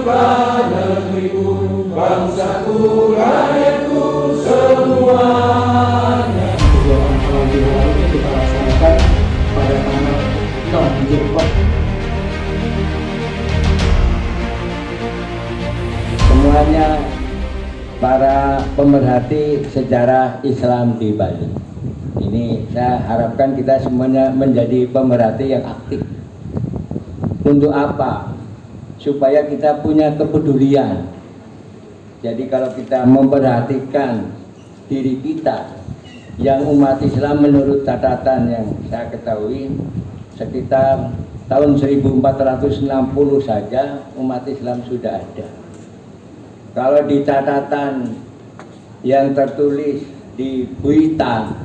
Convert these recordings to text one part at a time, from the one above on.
surga negeriku, bangsaku, rakyatku, semuanya. Kegiatan sholat duha ini kita laksanakan pada tanggal 6 Zulhijjah. Semuanya para pemerhati sejarah Islam di Bali. Ini saya harapkan kita semuanya menjadi pemerhati yang aktif. Untuk apa? Supaya kita punya kepedulian. Jadi kalau kita memperhatikan diri kita, yang umat Islam menurut catatan yang saya ketahui sekitar tahun 1460 saja umat Islam sudah ada. Kalau di catatan yang tertulis di Buitan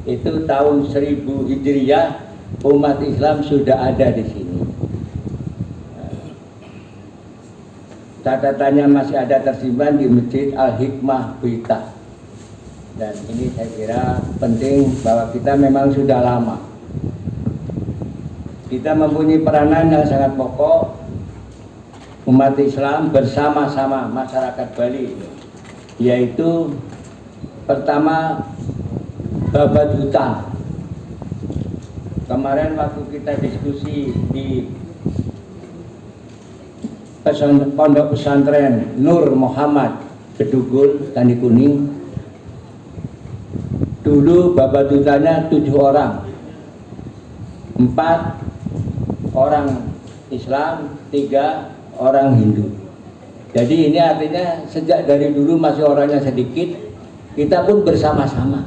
itu tahun 1000 Hijriah umat Islam sudah ada di sini. Catatannya masih ada tersimpan di Masjid Al-Hikmah Buitan. Dan ini saya kira penting bahwa kita memang sudah lama. Kita mempunyai peranan yang sangat pokok. Umat Islam bersama-sama masyarakat Bali, yaitu pertama babat hutan. Kemarin waktu kita diskusi di Pondok Pesantren Nur Muhammad Bedugul Tani Kuning, dulu babat hutannya 7 orang, 4 orang Islam, 3 orang Hindu. Jadi ini artinya sejak dari dulu masih orangnya sedikit, kita pun bersama-sama.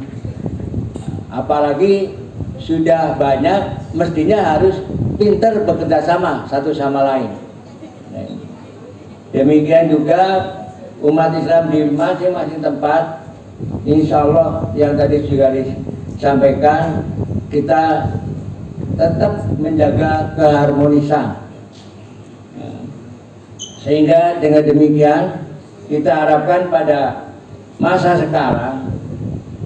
Apalagi sudah banyak, mestinya harus pintar bekerja sama satu sama lain. Demikian juga umat Islam di masing-masing tempat, insya Allah yang tadi juga disampaikan, kita tetap menjaga keharmonisan. Sehingga dengan demikian kita harapkan pada masa sekarang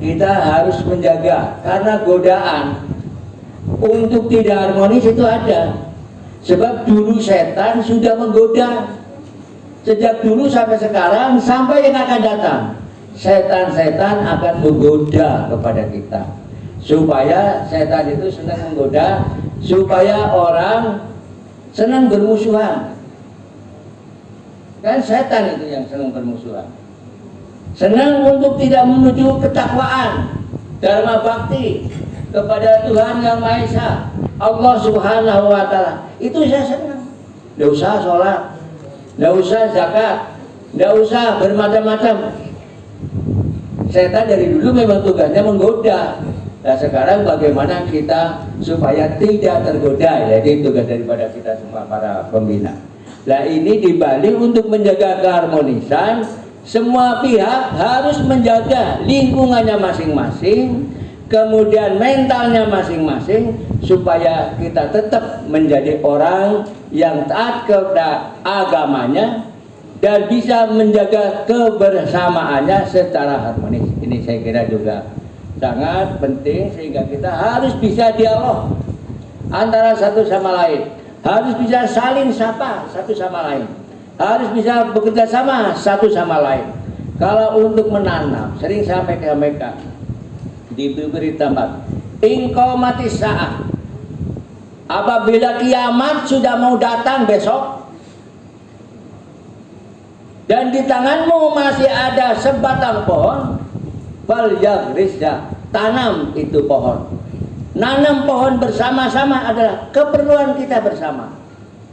kita harus menjaga, karena godaan untuk tidak harmonis itu ada. Sebab dulu setan sudah menggoda, sejak dulu sampai sekarang sampai yang akan datang, setan-setan akan menggoda kepada kita, supaya setan itu senang menggoda, supaya orang senang bermusuhan. Kan setan itu yang senang bermusuhan, senang untuk tidak menuju ketakwaan, dharma bakti kepada Tuhan Yang Maha Esa, Allah Subhanahu wa Ta'ala. Itu saya senang. Tidak usah sholat, tidak usah zakat, tidak usah bermacam-macam. Setan dari dulu memang tugasnya menggoda. Nah sekarang bagaimana kita supaya tidak tergoda, jadi tugas daripada kita semua para pembina. Nah ini di Bali untuk menjaga keharmonisan, semua pihak harus menjaga lingkungannya masing-masing, kemudian mentalnya masing-masing, supaya kita tetap menjadi orang yang taat kepada agamanya dan bisa menjaga kebersamaannya secara harmonis. Ini saya kira juga sangat penting, sehingga kita harus bisa dialog antara satu sama lain, harus bisa saling sapa satu sama lain, harus bisa bekerja sama satu sama lain. Kalau untuk menanam, sering sampai ke mereka diberi tempat ingkau mati saat, apabila kiamat sudah mau datang besok dan di tanganmu masih ada sebatang pohon, fal yagrisha, tanam itu pohon. Nanam pohon bersama-sama adalah keperluan kita bersama.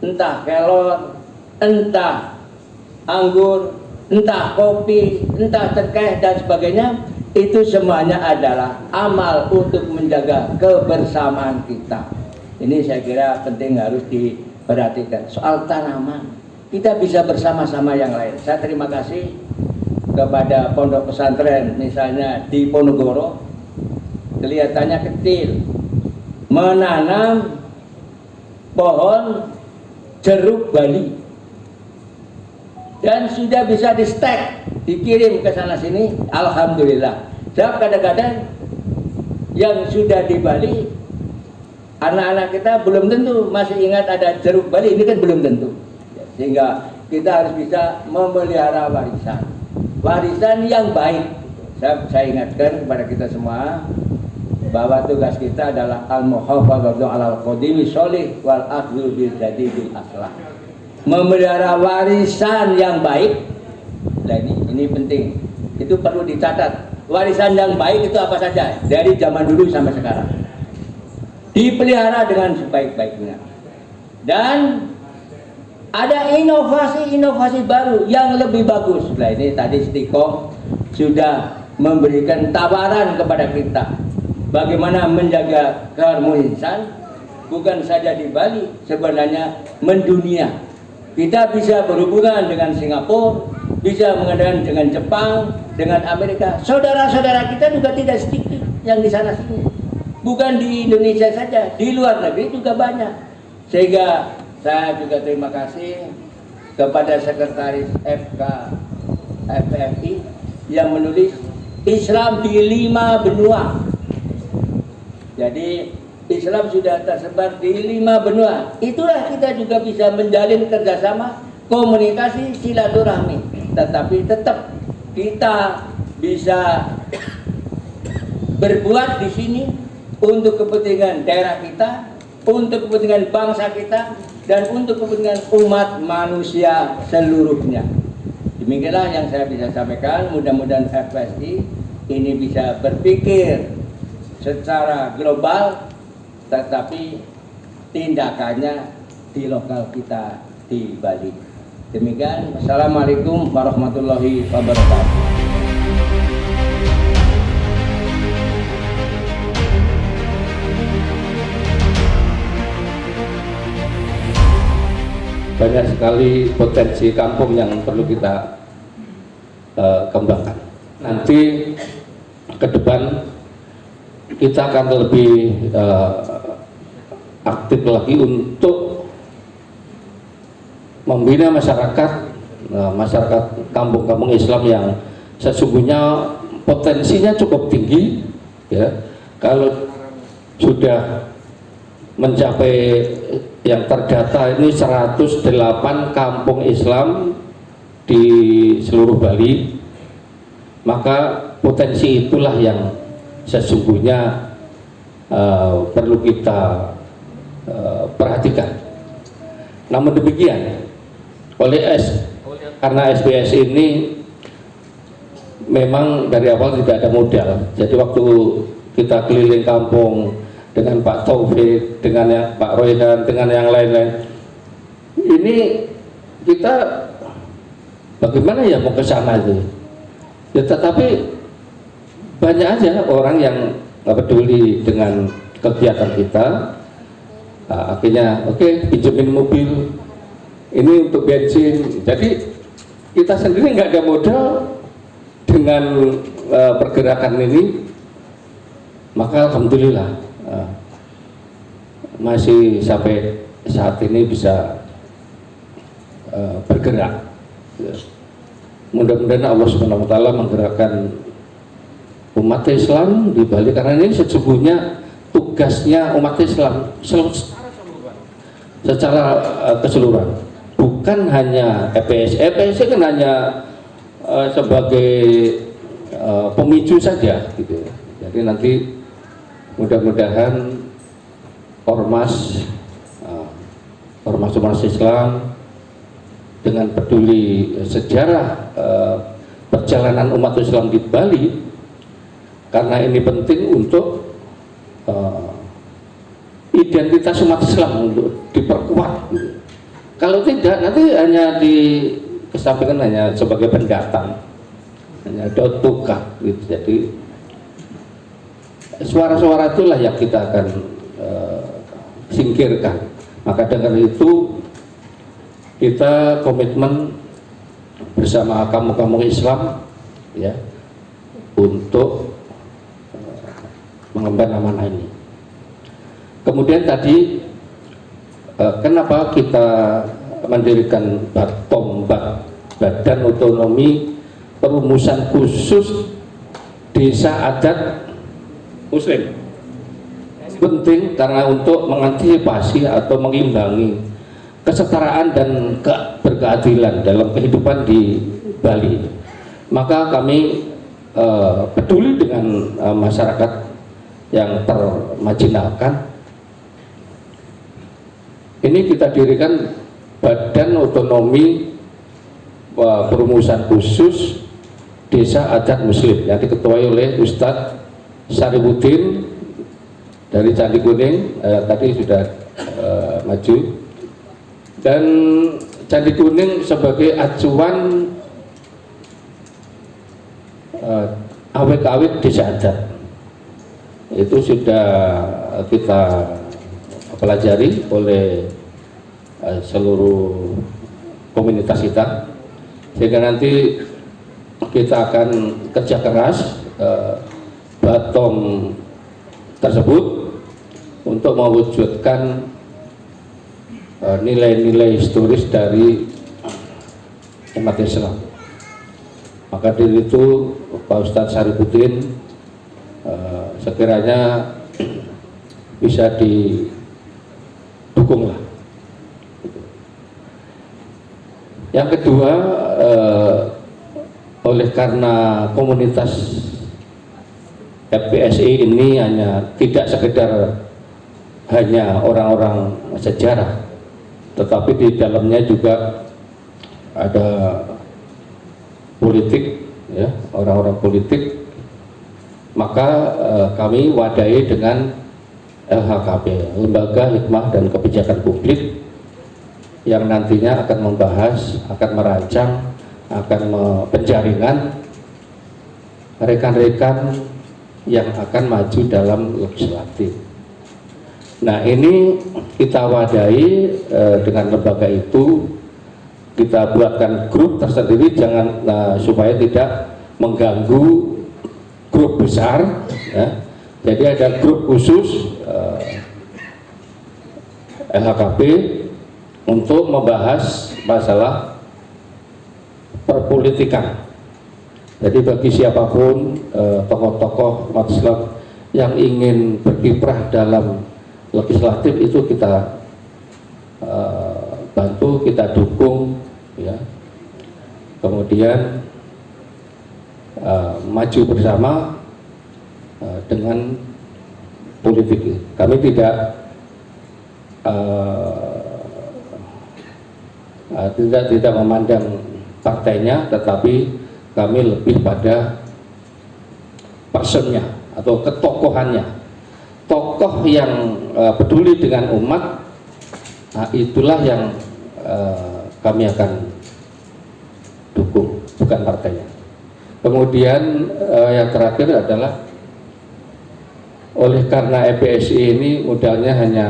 Entah kelor, entah anggur, entah kopi, entah terkeh dan sebagainya, itu semuanya adalah amal untuk menjaga kebersamaan kita. Ini saya kira penting harus diperhatikan. Soal tanaman, kita bisa bersama-sama yang lain. Saya terima kasih kepada pondok pesantren misalnya di Ponorogo, kelihatannya kecil, menanam pohon jeruk Bali dan sudah bisa di stek, dikirim ke sana sini. Alhamdulillah. Sebab kadang-kadang yang sudah di Bali, anak-anak kita belum tentu masih ingat ada jeruk Bali, ini kan belum tentu. Sehingga kita harus bisa memelihara warisan yang baik. Saya ingatkan kepada kita semua bahwa tugas kita adalah al-muhafadzatu 'alal qadimi sholih wal akhdhu bil jadidil aslah. Memelihara warisan yang baik. Nah ini penting. Itu perlu dicatat. Warisan yang baik itu apa saja dari zaman dulu sampai sekarang. Dipelihara dengan sebaik-baiknya. Dan ada inovasi-inovasi baru yang lebih bagus. Nah ini tadi Istiqomah sudah memberikan tawaran kepada kita bagaimana menjaga keharmonisan bukan saja di Bali, sebenarnya mendunia. Kita bisa berhubungan dengan Singapura, bisa mengadakan dengan Jepang, dengan Amerika. Saudara-saudara kita juga tidak sedikit yang di sana sini. Bukan di Indonesia saja, di luar negeri juga banyak. Sehingga saya juga terima kasih kepada Sekretaris FPMI yang menulis Islam di 5 benua. Jadi Islam sudah tersebar di 5 benua. Itulah kita juga bisa menjalin kerjasama, komunikasi, silaturahmi. Tetapi tetap kita bisa berbuat di sini untuk kepentingan daerah kita, untuk kepentingan bangsa kita, dan untuk kepentingan umat manusia seluruhnya. Demikianlah yang saya bisa sampaikan. Mudah-mudahan FPSI ini bisa berpikir secara global, tetapi tindakannya di lokal kita di Bali. Demikian. Assalamualaikum warahmatullahi wabarakatuh. Banyak sekali potensi kampung yang perlu kita kembangkan. Nanti ke depan kita akan lebih aktif lagi untuk membina masyarakat kampung-kampung Islam yang sesungguhnya potensinya cukup tinggi. Ya, kalau sudah mencapai yang terdata ini 108 kampung Islam di seluruh Bali, maka potensi itulah yang sesungguhnya perlu kita perhatikan. Namun demikian, karena SBS ini memang dari awal tidak ada modal, jadi waktu kita keliling kampung dengan Pak Taufik, dengan Pak Royhan, dengan yang lain-lain, ini kita bagaimana ya mau ke sana itu ya, tetapi banyak aja orang yang nggak peduli dengan kegiatan kita. Nah, akhirnya oke, pinjemin mobil ini untuk bensin. Jadi kita sendiri nggak ada modal dengan pergerakan ini, maka alhamdulillah masih sampai saat ini bisa bergerak. Mudah-mudahan Allah Subhanahu wa Ta'ala menggerakkan umat Islam di Bali, karena ini sesungguhnya tugasnya umat Islam secara keseluruhan, bukan hanya FPSI kan hanya sebagai pemicu saja gitu. Jadi nanti mudah-mudahan ormas Islam dengan peduli sejarah perjalanan umat Islam di Bali, karena ini penting untuk identitas umat Islam untuk diperkuat gitu. Kalau tidak, nanti hanya dikesampingkan hanya sebagai pendatang, hanya tukar gitu. Jadi suara-suara itulah yang kita akan singkirkan. Maka dengan itu kita komitmen bersama kampung-kampung Islam ya untuk mengemban amanah ini. Kemudian tadi kenapa kita mendirikan Badan Otonomi Perumusan Khusus Desa Adat Muslim? Penting karena untuk mengantisipasi atau mengimbangi kesetaraan dan berkeadilan dalam kehidupan di Bali. Maka kami peduli dengan masyarakat yang termarginalkan. Ini kita dirikan Badan Otonomi Perumusan Khusus Desa Adat Muslim yang diketuai oleh Ustadz Saripudin dari Candi Kuning, tadi sudah maju, dan Candi Kuning sebagai acuan awet-awet desa adat itu sudah kita pelajari oleh seluruh komunitas kita, sehingga nanti kita akan kerja keras Batom tersebut untuk mewujudkan nilai-nilai historis dari umat Islam. Maka dari itu Pak Ustadz Saripudin sekiranya bisa didukunglah. Yang kedua, oleh karena komunitas FPSI ini tidak sekedar hanya orang-orang sejarah, tetapi di dalamnya juga ada politik, ya, orang-orang politik. Maka kami wadai dengan LHKP, Lembaga Hikmah dan Kebijakan Publik, yang nantinya akan membahas, akan merancang, akan penjaringan rekan-rekan yang akan maju dalam legislatif. Nah, ini kita wadai dengan lembaga itu, kita buatkan grup tersendiri, jangan supaya tidak mengganggu grup besar, ya. Jadi ada grup khusus LHKP untuk membahas masalah perpolitikan. Jadi bagi siapapun tokoh-tokoh umat Islam yang ingin berkiprah dalam legislatif itu kita bantu, kita dukung, ya. Kemudian maju bersama dengan politik. Kami tidak memandang partainya, tetapi kami lebih pada personnya atau ketokohannya. Tokoh yang peduli dengan umat, itulah yang kami akan dukung, bukan partainya. Kemudian yang terakhir adalah oleh karena FPSI ini modalnya hanya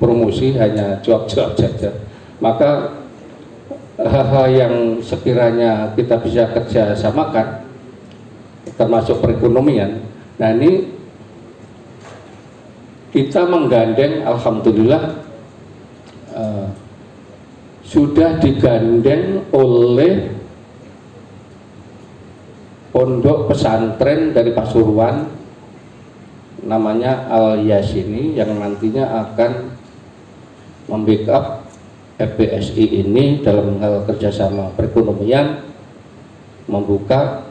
promosi, hanya cuap-cuap saja, maka hal-hal yang sekiranya kita bisa kerjasamakan, termasuk perekonomian. Nah, ini kita menggandeng, alhamdulillah sudah digandeng oleh pondok pesantren dari Pasuruan, namanya Al Yasini, yang nantinya akan membackup FPSI ini dalam hal kerjasama perekonomian, membuka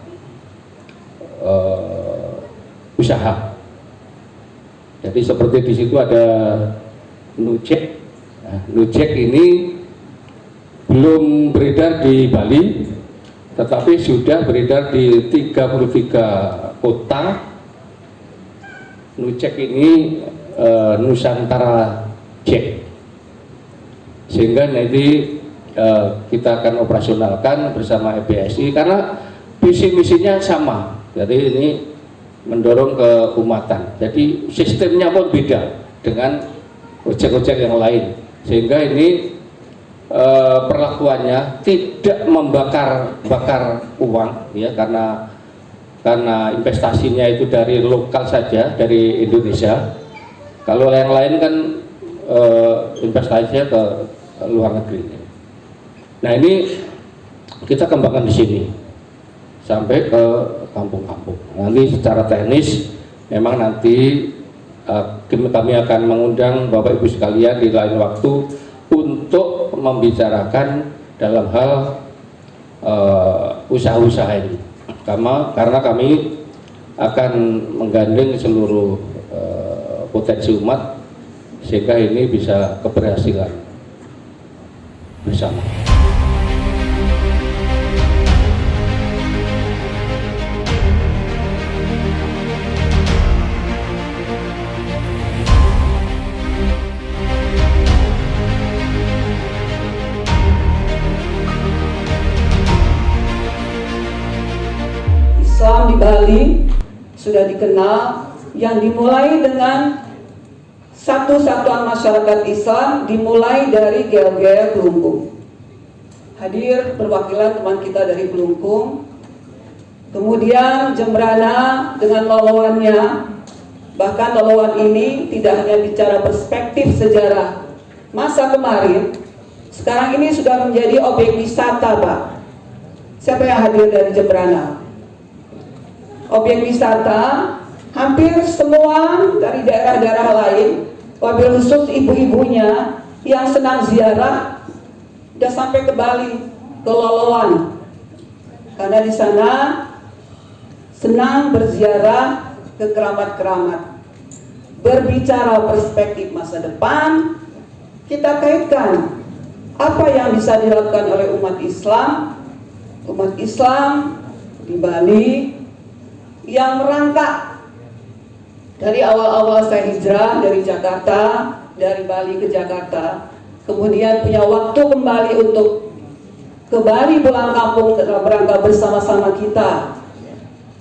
usaha. Jadi seperti di situ ada Nujek. Nah, Nujek ini belum beredar di Bali, tetapi sudah beredar di 33 kota. Nujek ini Nusantara Jack, sehingga nanti kita akan operasionalkan bersama FPSI karena visi misinya sama. Jadi ini mendorong keumatan. Jadi sistemnya pun beda dengan ojek-ojek yang lain, sehingga ini perlakuannya tidak membakar uang, ya, karena investasinya itu dari lokal saja, dari Indonesia. Kalau yang lain kan investasinya ke luar negeri. Nah, ini kita kembangkan di sini sampai ke kampung-kampung. Nanti secara teknis memang nanti kami akan mengundang Bapak Ibu sekalian di lain waktu untuk membicarakan dalam hal usaha-usaha ini. Karena kami akan menggandeng seluruh potensi umat sehingga ini bisa keberhasilan bersama. Islam di Bali sudah dikenal, yang dimulai dengan satu satuan masyarakat Islam dimulai dari Gel-Gel Kelungkung. Hadir perwakilan teman kita dari Kelungkung, kemudian Jembrana dengan lolowannya. Bahkan lolowan ini tidak hanya bicara perspektif sejarah masa kemarin, sekarang ini sudah menjadi objek wisata, Pak. Siapa yang hadir dari Jembrana? Objek wisata, hampir semua dari daerah-daerah lain, wabil khusus ibu-ibunya yang senang ziarah, sudah sampai ke Bali, ke Lolowan, karena di sana senang berziarah ke keramat-keramat. Berbicara perspektif masa depan, kita kaitkan apa yang bisa dilakukan oleh umat Islam di Bali, yang merangkak dari awal-awal saya hijrah dari Jakarta, dari Bali ke Jakarta, kemudian punya waktu kembali untuk ke Bali pulang kampung dalam rangka bersama-sama kita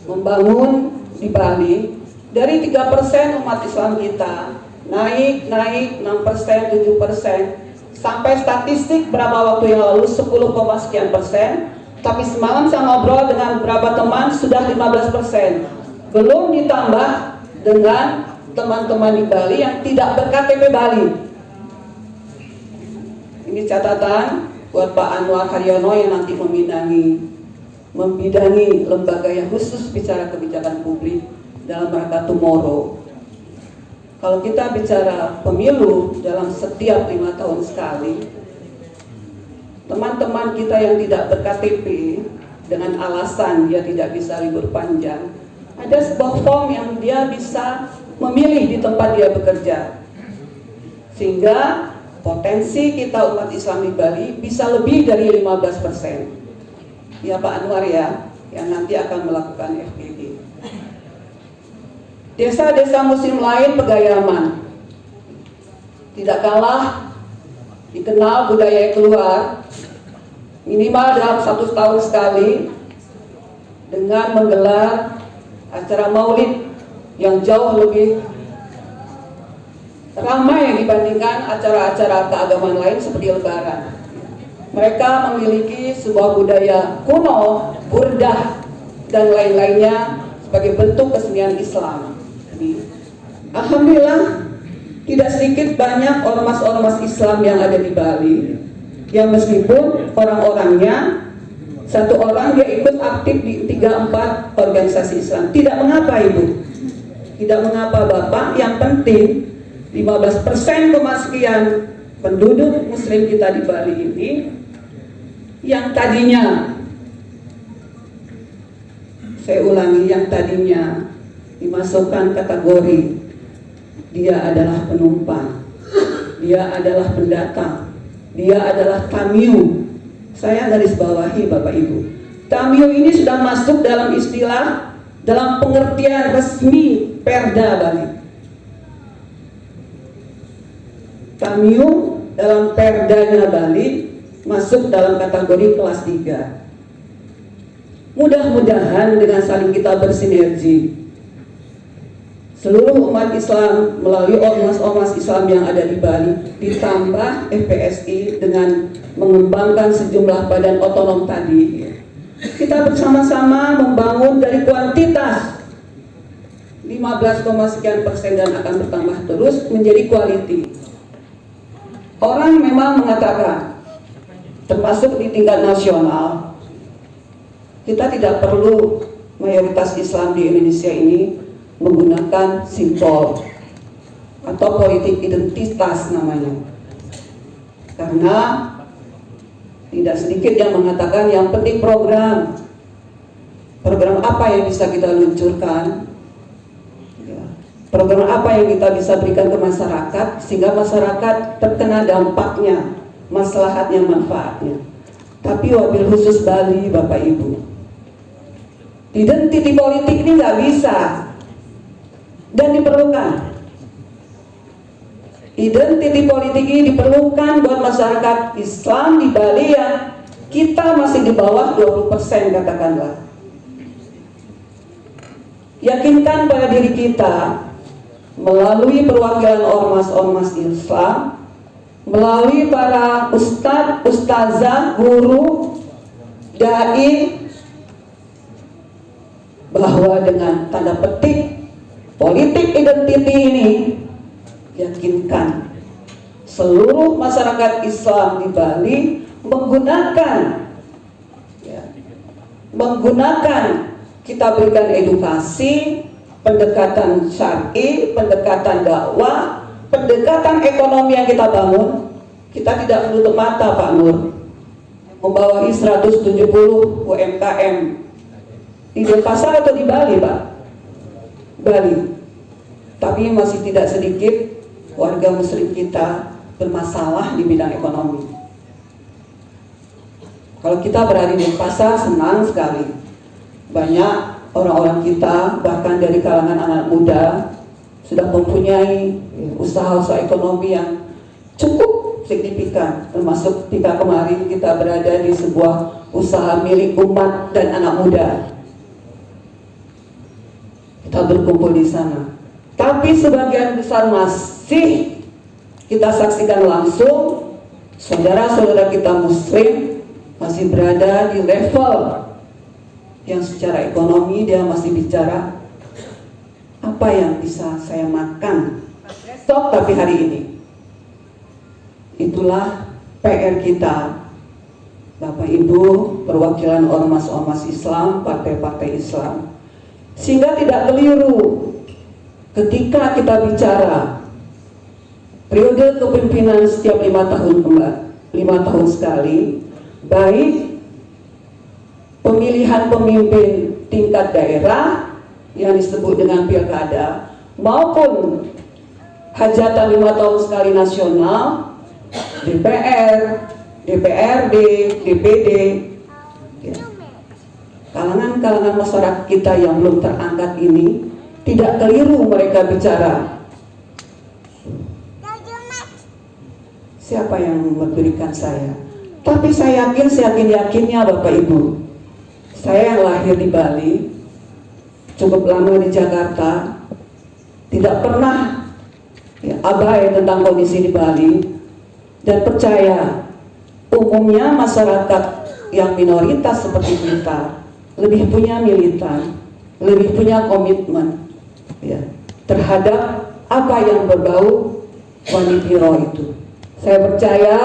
membangun di Bali. Dari 3% umat Islam kita naik 6%, 7%, sampai statistik berapa waktu yang lalu 10, sekian persen. Tapi semalam saya ngobrol dengan beberapa teman sudah 15%. Belum ditambah dengan teman-teman di Bali yang tidak ber-KTP Bali. Ini catatan buat Pak Anwar Haryono yang nanti membidangi lembaga yang khusus bicara kebijakan publik dalam rangka Tomorrow. Kalau kita bicara pemilu dalam setiap 5 tahun sekali, teman-teman kita yang tidak ber-KTP dengan alasan dia tidak bisa libur panjang, ada sebuah form yang dia bisa memilih di tempat dia bekerja, sehingga potensi kita umat Islam di Bali bisa lebih dari 15%. Ya Pak Anwar ya, yang nanti akan melakukan FGD. Desa-desa muslim lain Pegayaman tidak kalah dikenal budaya keluar, minimal dalam 1 tahun sekali dengan menggelar acara maulid yang jauh lebih ramai dibandingkan acara-acara keagamaan lain seperti Lebaran. Mereka memiliki sebuah budaya kuno, burdah, dan lain-lainnya sebagai bentuk kesenian Islam. Alhamdulillah, tidak sedikit banyak ormas-ormas Islam yang ada di Bali, yang meskipun orang-orangnya satu orang dia ikut aktif di 3-4 organisasi Islam. Tidak mengapa Ibu, tidak mengapa Bapak, yang penting 15% sekian penduduk muslim kita di Bali ini yang tadinya, saya ulangi, yang tadinya dimasukkan kategori dia adalah penumpang, dia adalah pendatang, dia adalah tamyu. Saya garis bawahi Bapak Ibu, tamyu ini sudah masuk dalam istilah, dalam pengertian resmi Perda Bali. Tamyu dalam Perdanya Bali masuk dalam kategori kelas 3. Mudah-mudahan dengan saling kita bersinergi, seluruh umat Islam melalui ormas-ormas Islam yang ada di Bali, ditambah FPSI dengan mengembangkan sejumlah badan otonom tadi, kita bersama-sama membangun dari kuantitas 15, sekian persen dan akan bertambah terus menjadi quality. Orang memang mengatakan, termasuk di tingkat nasional, kita tidak perlu mayoritas Islam di Indonesia ini menggunakan simbol. atau politik identitas namanya. Karena tidak sedikit yang mengatakan yang penting program apa yang bisa kita luncurkan, ya, program apa yang kita bisa berikan ke masyarakat sehingga masyarakat terkena dampaknya, maslahatnya, manfaatnya. Tapi wabil khusus Bali, Bapak Ibu, identiti politik ini nggak bisa dan diperlukan. Identiti politik ini diperlukan buat masyarakat Islam di Bali yang kita masih di bawah 20% katakanlah. Yakinkan pada diri kita melalui perwakilan ormas-ormas Islam, melalui para ustadz, ustazah, guru, dai, bahwa dengan tanda petik politik identiti ini, yakinkan seluruh masyarakat Islam di Bali menggunakan kita berikan edukasi, pendekatan syar'i, pendekatan dakwah, pendekatan ekonomi yang kita bangun. Kita tidak menutup mata, Pak Nur, membawahi 170 UMKM di Denpasar atau di Bali, Pak? Bali. Tapi masih tidak sedikit warga muslim kita bermasalah di bidang ekonomi. Kalau kita berada di Denpasar, senang sekali. Banyak orang-orang kita, bahkan dari kalangan anak muda, sudah mempunyai usaha-usaha ekonomi yang cukup signifikan. Termasuk ketika kemarin kita berada di sebuah usaha milik umat dan anak muda. Kita berkumpul di sana. Tapi sebagian besar masih kita saksikan langsung saudara-saudara kita muslim masih berada di level yang secara ekonomi dia masih bicara apa yang bisa saya makan besok tapi hari ini. Itulah PR kita, Bapak Ibu perwakilan ormas-ormas Islam, partai-partai Islam, sehingga tidak keliru ketika kita bicara periode kepemimpinan setiap 5 tahun sekali, baik pemilihan pemimpin tingkat daerah yang disebut dengan pilkada maupun hajatan 5 tahun sekali nasional, DPR, DPRD, DPD, ya. Kalangan-kalangan masyarakat kita yang belum terangkat ini tidak keliru mereka bicara siapa yang memberikan saya. Tapi saya yakin, yakinnya Bapak Ibu, saya yang lahir di Bali, cukup lama di Jakarta, tidak pernah abai tentang kondisi di Bali, dan percaya umumnya masyarakat yang minoritas seperti kita lebih punya militan, lebih punya komitmen terhadap apa yang berbau wanitiro itu. Saya percaya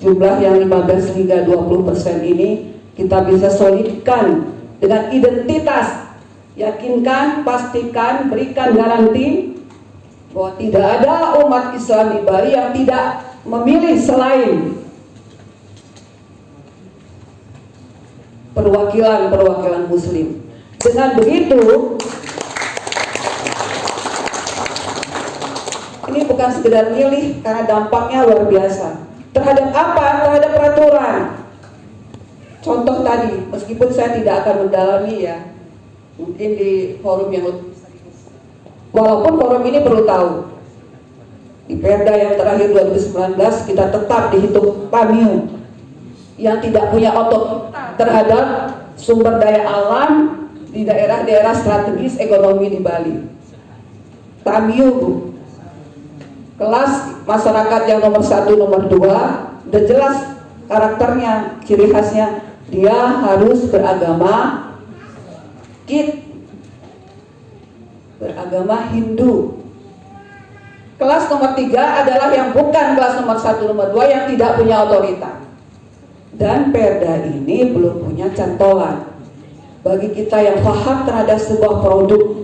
jumlah yang 15 hingga 20% ini kita bisa solidkan dengan identitas. Yakinkan, pastikan, berikan garansi bahwa tidak ada umat Islam di Bali yang tidak memilih selain perwakilan muslim. Dengan begitu, ini bukan sekedar milih karena dampaknya luar biasa. Terhadap apa? Terhadap peraturan. Contoh tadi, meskipun saya tidak akan mendalami ya, mungkin di forum yang lebih, walaupun forum ini perlu tahu, di Perda yang terakhir 2019 kita tetap dihitung PAMIU yang tidak punya otoritas terhadap sumber daya alam di daerah-daerah strategis ekonomi di Bali. PAMIU, Bu. Kelas masyarakat yang nomor 1, nomor 2, udah jelas karakternya, ciri khasnya. Dia harus beragama beragama Hindu. Kelas nomor 3 adalah yang bukan kelas nomor 1, nomor 2 yang tidak punya otoritas. Dan Perda ini belum punya cantolan. Bagi kita yang paham terhadap sebuah produk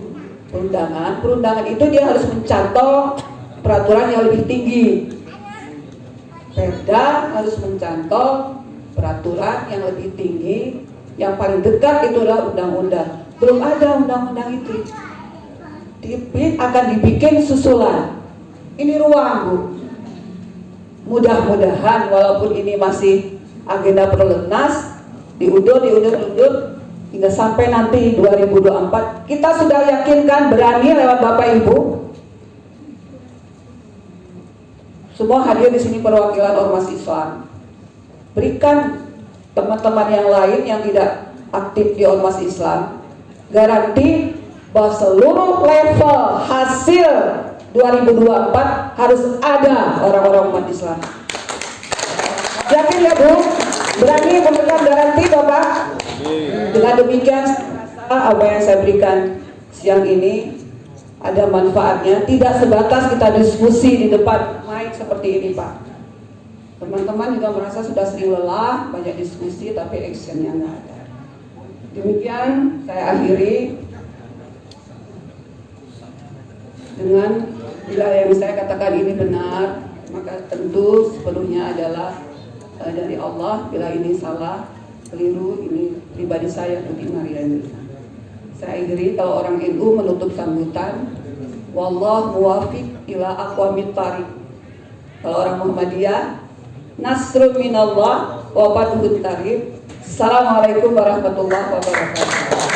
perundangan itu dia harus mencantol peraturan yang lebih tinggi. Perda harus mencantum peraturan yang lebih tinggi. Yang paling dekat itu adalah undang-undang. Belum ada undang-undang itu. Akan dibikin susulan. Ini ruang, Bu. Mudah-mudahan walaupun ini masih agenda prolegnas, diundur hingga sampai nanti 2024 kita sudah yakinkan berani lewat Bapak Ibu. Semua hadir di sini perwakilan ormas Islam. Berikan teman-teman yang lain yang tidak aktif di ormas Islam garansi bahwa seluruh level hasil 2024 harus ada orang-orang umat Islam. Yakin ya Bu? Berani memberikan garansi Bapak? Dengan demikian apa yang saya berikan siang ini ada manfaatnya, tidak sebatas kita diskusi di depan mic seperti ini Pak. Teman-teman juga merasa sudah sering lelah, banyak diskusi tapi actionnya nggak ada. Demikian saya akhiri dengan bila yang saya katakan ini benar, maka tentu sepenuhnya adalah dari Allah. Bila ini salah, keliru, ini pribadi saya Tuti Mariani. Saya akhiri, kalau orang NU menutup sambutan, wallahu muwafiq ila aqwamit thariq. Kalau orang Muhammadiyah, nasrun minallah wa fatuhut qarib. Assalamualaikum warahmatullahi wabarakatuh.